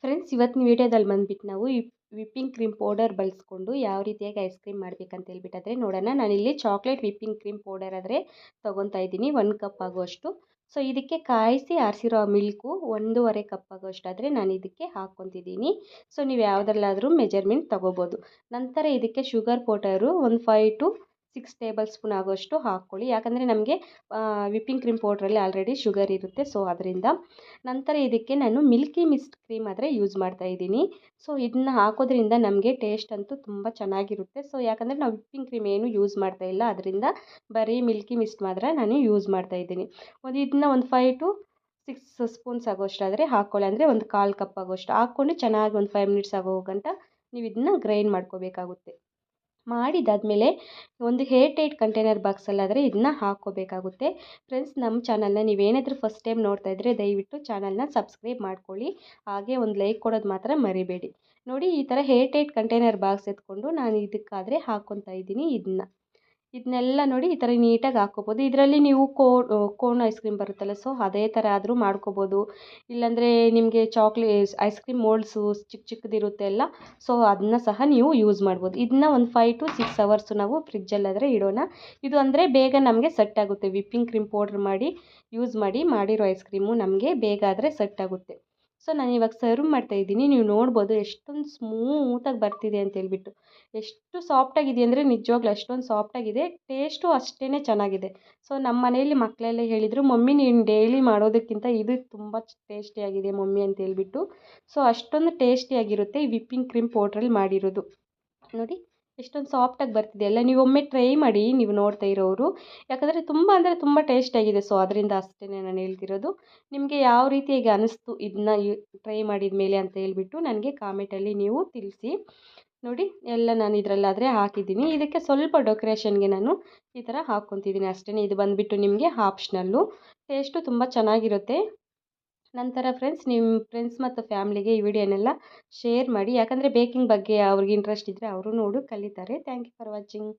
Friends, ಇವತ್ತಿನ ವಿಡಿಯೋದಲ್ಲಿ ಬಂದ್ಬಿಟ್ಟು ನಾವು ಈ ವಿಪ್ಪಿಂಗ್ ಕ್ರೀಮ್ ಪೌಡರ್ ಬಳಸ್ಕೊಂಡು ಯಾವ ರೀತಿಯಾಗಿ ಐಸ್ ಕ್ರೀಮ್ ಮಾಡಬೇಕಂತ ಹೇಳ್ಬಿಟ್ಟಾದರೆ ನೋಡೋಣ. ನಾನಿಲ್ಲಿ ಚಾಕ್ಲೇಟ್ ವಿಪ್ಪಿಂಗ್ ಕ್ರೀಮ್ ಪೌಡರ್ ಆದರೆ ತೊಗೊತಾ ಇದ್ದೀನಿ 1 ಕಪ್ ಆಗುವಷ್ಟು. ಸೊ ಇದಕ್ಕೆ ಕಾಯಿಸಿ ಆರಿಸಿರೋ ಮಿಲ್ಕು 1.5 ಕಪ್ ಆಗುವಷ್ಟಾದರೆ ನಾನು ಇದಕ್ಕೆ ಹಾಕ್ಕೊತಿದ್ದೀನಿ. ಸೊ ನೀವು ಯಾವುದ್ರಲ್ಲಾದರೂ ಮೆಜರ್ಮೆಂಟ್ ತೊಗೋಬೋದು. ನಂತರ ಇದಕ್ಕೆ ಶುಗರ್ ಪೌಡರು ಒಂದು 5 to 6 ಟೇಬಲ್ ಸ್ಪೂನ್ ಆಗುವಷ್ಟು ಹಾಕ್ಕೊಳ್ಳಿ. ಯಾಕಂದರೆ ನಮಗೆ ವಿಪ್ಪಿಂಗ್ ಕ್ರೀಮ್ ಪೌಡ್ರಲ್ಲಿ ಆಲ್ರೆಡಿ ಶುಗರ್ ಇರುತ್ತೆ, ಸೊ ಅದರಿಂದ. ನಂತರ ಇದಕ್ಕೆ ನಾನು ಮಿಲ್ಕಿ ಮಿಸ್ಟ್ ಕ್ರೀಮ್ ಆದರೆ ಯೂಸ್ ಮಾಡ್ತಾ ಇದ್ದೀನಿ. ಸೊ ಇದನ್ನ ಹಾಕೋದ್ರಿಂದ ನಮಗೆ ಟೇಸ್ಟ್ ಅಂತೂ ತುಂಬ ಚೆನ್ನಾಗಿರುತ್ತೆ. ಸೊ ಯಾಕಂದರೆ ನಾವು ವಿಪ್ಪಿಂಗ್ ಕ್ರೀಮ್ ಏನು ಯೂಸ್ ಮಾಡ್ತಾ ಇಲ್ಲ, ಅದರಿಂದ ಬರೀ ಮಿಲ್ಕಿ ಮಿಸ್ಟ್ ಮಾತ್ರ ನಾನು ಯೂಸ್ ಮಾಡ್ತಾ ಇದ್ದೀನಿ. ಇದನ್ನ ಒಂದು 5 to 6 ಸ್ಪೂನ್ಸ್ ಆಗೋಷ್ಟಾದರೆ ಹಾಕ್ಕೊಳ್ಳಿ. ಅಂದರೆ ಒಂದು 1/4 ಕಪ್ ಆಗೋಷ್ಟು ಹಾಕ್ಕೊಂಡು ಚೆನ್ನಾಗಿ ಒಂದು 5 ಮಿನಿಟ್ಸ್ ಆಗೋ ಗಂಟ ನೀವು ಇದನ್ನ ಗ್ರೈಂಡ್ ಮಾಡ್ಕೋಬೇಕಾಗುತ್ತೆ. ಮಾಡಿದಾದಮೇಲೆ ಒಂದು ಏರ್ ಟೈಟ್ ಕಂಟೈನರ್ ಬಾಕ್ಸಲ್ಲಾದರೆ ಇದನ್ನ ಹಾಕ್ಕೋಬೇಕಾಗುತ್ತೆ. ಫ್ರೆಂಡ್ಸ್, ನಮ್ಮ ಚಾನಲ್ನ ನೀವೇನಾದರೂ ಫಸ್ಟ್ ಟೈಮ್ ನೋಡ್ತಾ ಇದ್ದರೆ ದಯವಿಟ್ಟು ಚಾನಲ್ನ ಸಬ್ಸ್ಕ್ರೈಬ್ ಮಾಡ್ಕೊಳ್ಳಿ. ಹಾಗೆ ಒಂದು ಲೈಕ್ ಕೊಡೋದು ಮಾತ್ರ ಮರಿಬೇಡಿ. ನೋಡಿ, ಈ ಥರ ಏರ್ ಟೈಟ್ ಕಂಟೈನರ್ ಬಾಕ್ಸ್ ಎತ್ಕೊಂಡು ನಾನು ಇದಕ್ಕಾದರೆ ಹಾಕ್ಕೊತಾ ಇದ್ದೀನಿ. ಇದನ್ನೆಲ್ಲ ನೋಡಿ ಈ ಥರ ನೀಟಾಗಿ ಹಾಕ್ಕೋಬೋದು. ಇದರಲ್ಲಿ ನೀವು ಕೋನ್ ಐಸ್ ಕ್ರೀಮ್ ಬರುತ್ತಲ್ಲ, ಸೊ ಅದೇ ಥರ ಆದರೂ ಮಾಡ್ಕೋಬೋದು. ಇಲ್ಲಾಂದರೆ ನಿಮಗೆ ಐಸ್ ಕ್ರೀಮ್ ಮೋಲ್ಡ್ಸು ಚಿಕ್ಕದಿರುತ್ತೆ ಅಲ್ಲ, ಸೊ ಅದನ್ನ ಸಹ ನೀವು ಯೂಸ್ ಮಾಡ್ಬೋದು. ಇದನ್ನ ಒಂದು 5 to 6 ಅವರ್ಸು ನಾವು ಫ್ರಿಜ್ಜಲ್ಲಾದರೆ ಇಡೋಣ. ಇದು ಅಂದರೆ ಬೇಗ ನಮಗೆ ಸೆಟ್ ಆಗುತ್ತೆ. ವಿಪ್ಪಿಂಗ್ ಕ್ರೀಮ್ ಪೌಡ್ರ್ ಯೂಸ್ ಮಾಡಿರೋ ಐಸ್ ಕ್ರೀಮು ನಮಗೆ ಬೇಗ ಆದರೆ ಸೆಟ್ ಆಗುತ್ತೆ. ಸೊ ನಾನು ಇವಾಗ ಸರ್ವ್ ಮಾಡ್ತಾಯಿದ್ದೀನಿ. ನೀವು ನೋಡ್ಬೋದು ಎಷ್ಟೊಂದು ಸ್ಮೂತಾಗಿ ಬರ್ತಿದೆ ಅಂತೇಳ್ಬಿಟ್ಟು. ಎಷ್ಟು ಸಾಫ್ಟಾಗಿದೆ ಅಂದರೆ ನಿಜವಾಗ್ಲೂ ಅಷ್ಟೊಂದು ಸಾಫ್ಟಾಗಿದೆ. ಟೇಸ್ಟು ಅಷ್ಟೇ ಚೆನ್ನಾಗಿದೆ. ಸೊ ನಮ್ಮ ಮನೆಯಲ್ಲಿ ಮಕ್ಕಳೆಲ್ಲ ಹೇಳಿದರು, ಮಮ್ಮಿ ನೀನು ಡೈಲಿ ಮಾಡೋದಕ್ಕಿಂತ ಇದು ತುಂಬ ಟೇಸ್ಟಿಯಾಗಿದೆ ಮಮ್ಮಿ ಅಂತ ಹೇಳ್ಬಿಟ್ಟು. ಸೊ ಅಷ್ಟೊಂದು ಟೇಸ್ಟಿಯಾಗಿರುತ್ತೆ ಈ ವಿಪ್ಪಿಂಗ್ ಕ್ರೀಮ್ ಪೌಡ್ರಲ್ಲಿ ಮಾಡಿರೋದು. ನೋಡಿ ಎಷ್ಟೊಂದು ಸಾಫ್ಟಾಗಿ ಬರ್ತಿದೆ ಅಲ್ಲ. ನೀವು ಒಮ್ಮೆ ಟ್ರೈ ಮಾಡಿ, ನೀವು ನೋಡ್ತಾ ಇರೋರು. ಯಾಕಂದರೆ ತುಂಬ ಅಂದರೆ ತುಂಬ ಟೇಸ್ಟಾಗಿದೆ. ಸೊ ಅದರಿಂದ ಅಷ್ಟೇ ನಾನು ಹೇಳ್ತಿರೋದು. ನಿಮಗೆ ಯಾವ ರೀತಿಯಾಗಿ ಅನ್ನಿಸ್ತು ಇದನ್ನ ಟ್ರೈ ಮಾಡಿದ ಮೇಲೆ ಅಂತ ಹೇಳ್ಬಿಟ್ಟು ನನಗೆ ಕಾಮೆಂಟಲ್ಲಿ ನೀವು ತಿಳಿಸಿ. ನೋಡಿ, ಎಲ್ಲ ನಾನು ಇದರಲ್ಲಾದರೆ ಹಾಕಿದ್ದೀನಿ. ಇದಕ್ಕೆ ಸ್ವಲ್ಪ ಡೆಕೋರೇಷನ್ಗೆ ನಾನು ಈ ಥರ ಹಾಕ್ಕೊತಿದ್ದೀನಿ ಅಷ್ಟೇ. ಇದು ಬಂದುಬಿಟ್ಟು ನಿಮಗೆ ಆಪ್ಷನಲ್ಲು. ಟೇಸ್ಟು ತುಂಬ ಚೆನ್ನಾಗಿರುತ್ತೆ. ನಂತರ ಫ್ರೆಂಡ್ಸ್, ನಿಮ್ಮ ಫ್ರೆಂಡ್ಸ್ ಮತ್ತು ಫ್ಯಾಮ್ಲಿಗೆ ಈ ವಿಡಿಯೋನೆಲ್ಲ ಶೇರ್ ಮಾಡಿ. ಯಾಕಂದರೆ ಬೇಕಿಂಗ್ ಬಗ್ಗೆ ಅವ್ರಿಗೆ ಇಂಟ್ರೆಸ್ಟ್ ಇದ್ದರೆ ಅವರು ಕಲಿತಾರೆ. Thank you for watching.